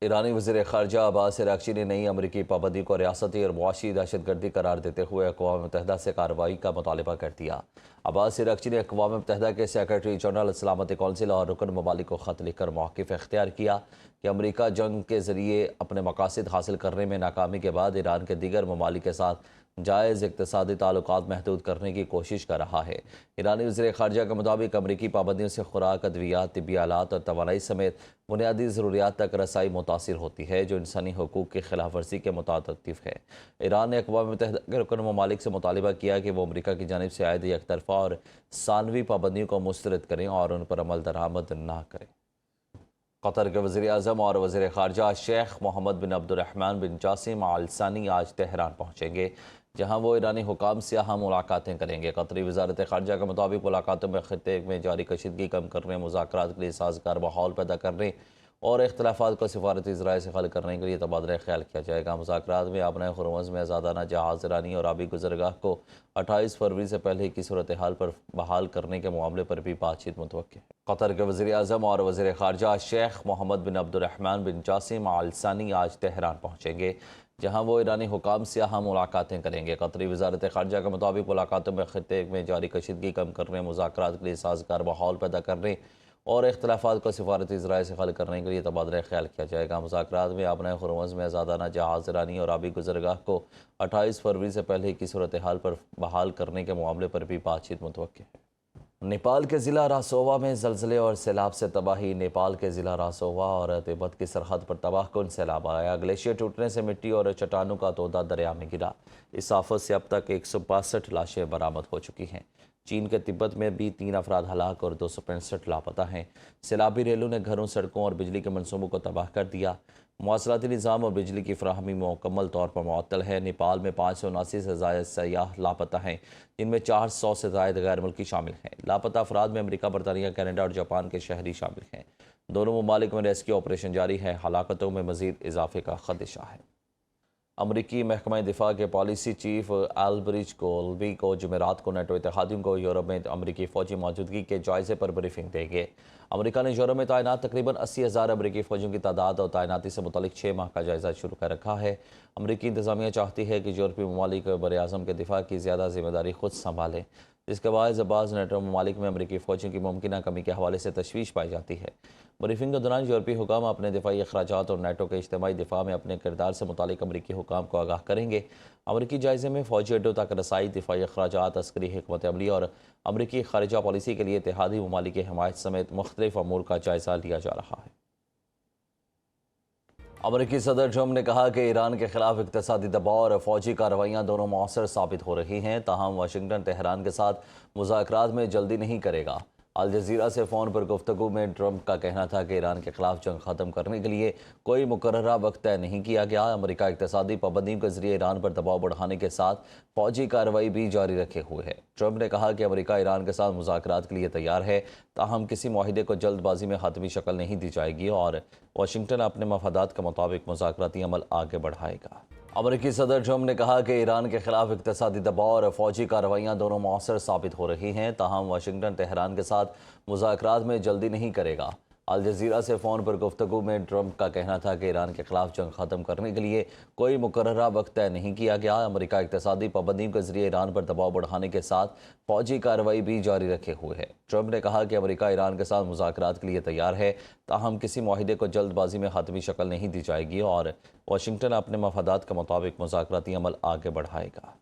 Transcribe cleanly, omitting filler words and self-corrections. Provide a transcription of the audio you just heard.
ईरानी वज़ीर ख़ारजा अब्बास अराग़ची ने नई अमरीकी पाबंदी को रियासती और मुआशी दहशतगर्दी करार देते हुए अक़वाम मुत्तहिदा से कार्रवाई का मुतालबा कर दिया। अब्बास अराग़ची ने अक़वाम मुत्तहिदा के सेक्रेटरी जनरल सलामती कौंसिल और रुकन ममालिक को ख़त लिखकर मौक़िफ़ इख्तियार किया कि अमरीका जंग के ज़रिए अपने मकासद हासिल करने में नाकामी के बाद ईरान के दीगर ममालिक के साथ जायज़ इक़्तिसादी ताल्लुकात महदूद करने की कोशिश कर रहा है। ईरानी वज़ीर ख़ारजा के मुताबिक अमरीकी पाबंदियों से खुराक, अद्वियात, तिब्बी आलात और तवानाई समेत बुनियादी ज़रूरियात तक रसाई मुतासिर होती है, जो इंसानी हकूक़ की खिलाफ वर्जी के मुतातिफ़ है। ईरान ने अक़वाम मुत्तहिदा के रुकन ममालिक से मुतालबा किया कि वो अमरीका की जानिब से आयद एक तरफ़ा और सानवी पाबंदियों को मुस्तरद करें और उन पर अमल दरामद न करें। कतर के वज़ीर आज़म और वज़ीर ख़ारजा शेख मोहम्मद बिन अब्दुर्रहमान बिन जासिम आल सानी आज तेहरान पहुँचेंगे, जहाँ वो ईरानी हुकाम से अहम मुलाकातें करेंगे। कतरी वज़ारत ख़ारजा के मुताबिक मुलाकातों में ख़ित्ते में जारी कशीदगी कम करने, मुज़ाकरात के लिए साज़गार माहौल पैदा करने और इख्तिलाफ़ात को सिफारती ज़राए से हल करने के लिए तबादला ख्याल किया जाएगा। मुज़ाकरात में अपने हुर्मुज़ में आज़ादाना जहाज़ रानी और आबी गुज़रगाह को 28 फरवरी से पहले की सूरत हाल पर बहाल करने के मामले पर भी बातचीत मुतवक्किल है। कतर के वज़ीर आज़म और वज़ीर ख़ारजा शेख मोहम्मद बिन अब्दुर्रहमान बिन जासिम आल सानी आज तेहरान पहुँचेंगे, जहाँ वो ईरानी हुकाम से अहम मुलाकातें करेंगे। कतरी वज़ारत ख़ारजा के मुताबिक मुलाकातों में ख़ित्ते में जारी कशीदगी कम करने, मुज़ाकरात के लिए साज़गार माहौल पैदा करने और इख्तिलाफ़ात को सिफारती ज़राए से हल करने के लिए तबादला ख्याल किया जाएगा। मुज़ाकरात में अपने हुर्मुज़ में आज़ादाना जहाज़ रानी और आबी गुज़रगाह को 28 फरवरी से पहले की सूरत हाल पर बहाल करने के मामले पर भी बातचीत मुतवक्किल है। नेपाल के ज़िला रासोवा में ज़लज़ले और सैलाब से तबाही। नेपाल के ज़िला रासोवा और तिब्बत की सरहद पर तबाहकुन सैलाब आया। ग्लेशियर टूटने से मिट्टी और चट्टानों का तोदा दरिया में गिरा। इस आफत से अब तक 162 लाशें बरामद हो चुकी हैं। चीन के तिब्बत में भी 3 अफराद हलाक और 265 लापता हैं। सैलाबी रेलों ने घरों, सड़कों और बिजली के मनसूबों को तबाह कर दिया। मवासलाती निज़ाम और बिजली की फराहमी मुकम्मल तौर पर मुअत्तल है। नेपाल में 579 से ज़ायद सयाह लापता हैं, जिनमें 400 से ज़ायद गैर मुल्की शामिल हैं। लापता अफराद में अमरीका, बरतानिया, कनाडा और जापान के शहरी शामिल हैं। दोनों ममालिक में रेस्क्यू ऑपरेशन जारी है। हलाकतों में मज़ीद इजाफे का खदशा है। अमरीकी महकमा दिफा के पॉलिसी चीफ एल्ब्रिज कोल्बी को जुमेरात को नेटो इत्तेहादियों को यूरोप में अमरीकी फ़ौजी मौजूदगी के जायज़े पर ब्रीफिंग देंगे। अमरीका ने यूरोप में तैनात तकरीबन 80,000 अमरीकी फ़ौजियों की तादाद और तैनाती से मुतल्लिक 6 माह का जायज़ा शुरू कर रखा है। अमरीकी इंतज़ामिया चाहती है कि यूरोपीय ममालिक बर-ए-आज़म के दिफा की ज़्यादा जिम्मेदारी खुद संभालें, जिसके बाद बाज़ नेटो ममालिक में अमरीकी फ़ौजियों की मुमकिन कमी के हवाले से तशवीश पाई जाती है। ब्रीफिंग के दौरान यूरोपीय हुकाम अपने दिफाई अखराजात और नेटो के इज्तिमाई दिफा में अपने किरदार से मुतालिक अमरीकी हुकाम को आगाह करेंगे। अमरीकी जायज़े में फ़ौजी अड्डों तक रसाई, दिफाई अखराजात, अस्करी हिकमत अमली और अमरीकी खारिजा पॉलिसी के लिए इत्तेहादी ममालिक की हिमायत समेत मुख्तलिफ अमूर का जायज़ा लिया जा रहा है। अमरीकी सदर ट्रंप ने कहा कि ईरान के खिलाफ इक़्तिसादी दबाव और फ़ौजी कार्रवाइयाँ दोनों मौसर साबित हो रही हैं। ताहम वाशिंगटन तेहरान के साथ मुज़ाकरात में जल्दी नहीं करेगा। अल जज़ीरा से फ़ोन पर गुफ्तगू में ट्रंप का कहना था कि ईरान के खिलाफ जंग ख़त्म करने के लिए कोई मुकर्ररा वक्त तय नहीं किया गया। अमरीका इक़्तिसादी पाबंदियों के ज़रिए ईरान पर दबाव बढ़ाने के साथ फ़ौजी कार्रवाई भी जारी रखे हुए है। ट्रंप ने कहा कि अमरीका ईरान के साथ मुज़ाकरात के लिए तैयार है, ताहम किसी माहिदे को जल्दबाजी में हतमी शक्ल नहीं दी जाएगी और वाशिंगटन अपने मफादात के मुताबिक मुज़ाकराती अमल आगे बढ़ाएगा। अमरीकी सदर ट्रंप ने कहा कि ईरान के खिलाफ इक़्तिसादी दबाव और फ़ौजी कार्रवाइयाँ दोनों मौसर साबित हो रही हैं। ताहम वाशिंगटन तेहरान के साथ मुज़ाकरात में जल्दी नहीं करेगा। अल जज़ीरा से फ़ोन पर गुफ्तगू में ट्रंप का कहना था कि ईरान के खिलाफ जंग ख़त्म करने के लिए कोई मुकर्ररा वक्त तय नहीं किया गया। अमरीका इक़्तिसादी पाबंदियों के ज़रिए ईरान पर दबाव बढ़ाने के साथ फ़ौजी कार्रवाई भी जारी रखे हुए है। ट्रंप ने कहा कि अमरीका ईरान के साथ मुज़ाकरात के लिए तैयार है, ताहम किसी माहिदे को जल्दबाजी में हतमी शक्ल नहीं दी जाएगी और वाशिंगटन अपने मफादात के मुताबिक मुज़ाकराती अमल आगे बढ़ाएगा।